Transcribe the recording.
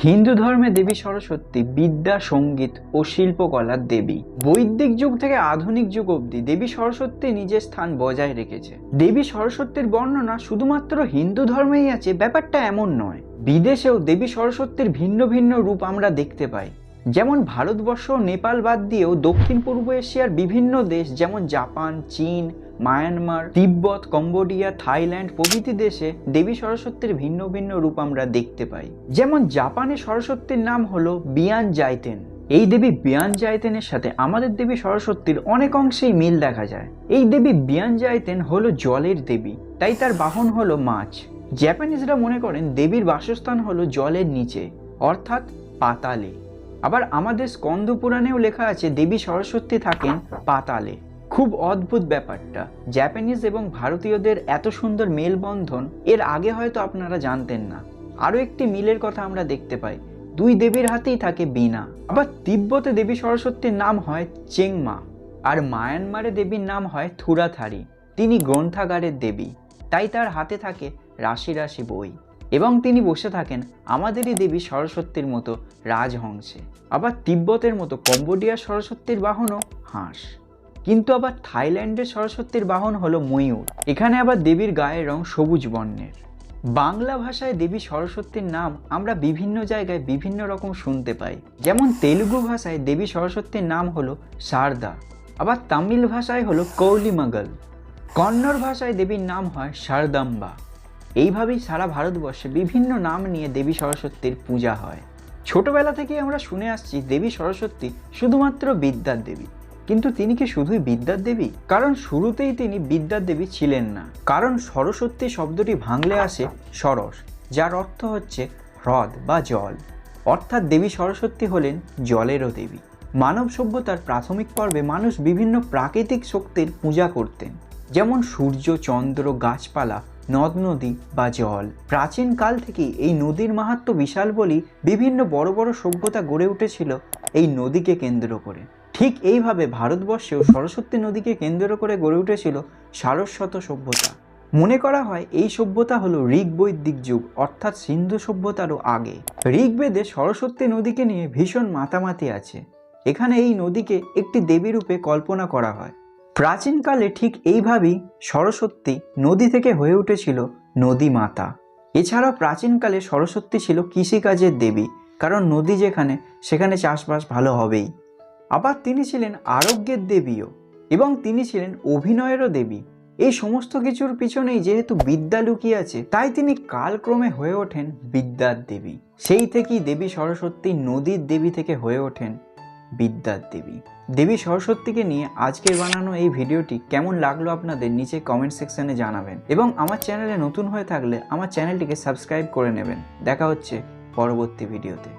হিন্দু ধর্মে দেবী সরস্বতী বিদ্যা, সঙ্গীত ও শিল্পকলার দেবী। বৈদিক যুগ থেকে আধুনিক যুগ অবধি দেবী সরস্বতী নিজের স্থান বজায় রেখেছে। দেবী সরস্বতীর বর্ণনা শুধুমাত্র হিন্দু ধর্মেই আছে ব্যাপারটা এমন নয়। বিদেশেও দেবী সরস্বতীর ভিন্ন ভিন্ন রূপ আমরা দেখতে পাই। যেমন ভারতবর্ষ ও নেপাল বাদ দিয়েও দক্ষিণ পূর্ব এশিয়ার বিভিন্ন দেশ যেমন জাপান, চীন, মায়ানমার, তিব্বত, কম্বোডিয়া, থাইল্যান্ড প্রভৃতি দেশে দেবী সরস্বতীর ভিন্ন ভিন্ন রূপ আমরা দেখতে পাই। যেমন জাপানে সরস্বতীর নাম হলো বিয়ান জাইতেন। এই দেবী বিয়ান জাইতেনের সাথে আমাদের দেবী সরস্বতীর অনেক অংশেই মিল দেখা যায়। এই দেবী বিয়ান জাইতেন হলো জলের দেবী, তাই তার বাহন হলো মাছ। জাপানিজরা মনে করেন দেবীর বাসস্থান হলো জলের নিচে, অর্থাৎ পাতালে। আবার আমাদের স্কন্দ পুরাণেও লেখা আছে দেবী সরস্বতী থাকেন পাতালে। খুব অদ্ভুত ব্যাপারটা, জাপানিজ এবং ভারতীয়দের এত সুন্দর মেলবন্ধন এর আগে হয়তো আপনারা জানতেন না। আরও একটি মিলের কথা আমরা দেখতে পাই, দুই দেবীর হাতেই থাকে বীণা। আবার তিব্বতে দেবী সরস্বতীর নাম হয় চেংমা, আর মায়ানমারে দেবীর নাম হয় থুরাথারি। তিনি গ্রন্থাগারের দেবী, তাই তার হাতে থাকে রাশি রাশি বই এবং তিনি বসে থাকেন আমাদেরই দেবী সরস্বতীর মতো রাজহংসে। আবার তিব্বতের মতো কম্বোডিয়ার সরস্বতীর বাহনও হাঁস, কিন্তু আবার থাইল্যান্ডের সরস্বতীর বাহন হলো ময়ূর। এখানে আবার দেবীর গায়ের রং সবুজ বর্ণের। বাংলা ভাষায় দেবী সরস্বতীর নাম আমরা বিভিন্ন জায়গায় বিভিন্ন রকম শুনতে পাই। যেমন তেলুগু ভাষায় দেবী সরস্বতীর নাম হলো শারদা, আবার তামিল ভাষায় হলো কৌলিমাগল, কন্নড় ভাষায় দেবীর নাম হয় শারদাম্বা। এইভাবেই সারা ভারতবর্ষে বিভিন্ন নাম নিয়ে দেবী সরস্বতীর পূজা হয়। ছোটবেলা থেকেই আমরা শুনে আসছি দেবী সরস্বতী শুধুমাত্র বিদ্যার দেবী, কিন্তু তিনি কি শুধুই বিদ্যার দেবী? কারণ শুরুতেই তিনি বিদ্যার দেবী ছিলেন না। কারণ সরস্বতী শব্দটি ভাঙলে আসে সরস, যার অর্থ হচ্ছে হ্রদ বা জল, অর্থাৎ দেবী সরস্বতী হলেন জলেরও দেবী। মানব সভ্যতার প্রাথমিক পর্বে মানুষ বিভিন্ন প্রাকৃতিক শক্তির পূজা করতেন, যেমন সূর্য, চন্দ্র, গাছপালা, নদ নদী বা জল। প্রাচীন কাল থেকেই এই নদীর মাহাত্ম্য বিশাল বলেই বিভিন্ন বড় বড় সভ্যতা গড়ে উঠেছিল এই নদীকে কেন্দ্র করে। ঠিক এইভাবে ভারতবর্ষেও সরস্বতী নদীকে কেন্দ্র করে গড়ে উঠেছিল সারস্বত সভ্যতা। মনে করা হয় এই সভ্যতা হলো ঋগ বৈদিক যুগ, অর্থাৎ সিন্ধু সভ্যতারও আগে। ঋগ্বেদে সরস্বতী নদীকে নিয়ে ভীষণ মাতামাতি আছে। এখানে এই নদীকে একটি দেবী রূপে কল্পনা করা হয়। প্রাচীনকালে ঠিক এইভাবেই সরস্বতী নদী থেকে হয়ে উঠেছিল নদী মাতা। এছাড়াও প্রাচীনকালে সরস্বতী ছিল কৃষিকাজের দেবী, কারণ নদী যেখানে সেখানে চাষবাস ভালো হবেই। আবার তিনি ছিলেন আরোগ্যের দেবীও, এবং তিনি ছিলেন অভিনয়েরও দেবী। এই সমস্ত কিছুর পিছনেই যেহেতু বিদ্যা লুকিয়ে আছে, তাই তিনি কালক্রমে হয়ে ওঠেন বিদ্যার দেবী। সেই থেকেই দেবী সরস্বতী নদীর দেবী থেকে হয়ে ওঠেন বিদ্যার দেবী। দেবী সরস্বতীকে নিয়ে আজকের বানানো এই ভিডিওটি কেমন লাগলো আপনাদের নিচে কমেন্ট সেকশনে জানাবেন, এবং আমার চ্যানেলে নতুন হয়ে থাকলে আমার চ্যানেলটিকে সাবস্ক্রাইব করে নেবেন। দেখা হচ্ছে পরবর্তী ভিডিওতে।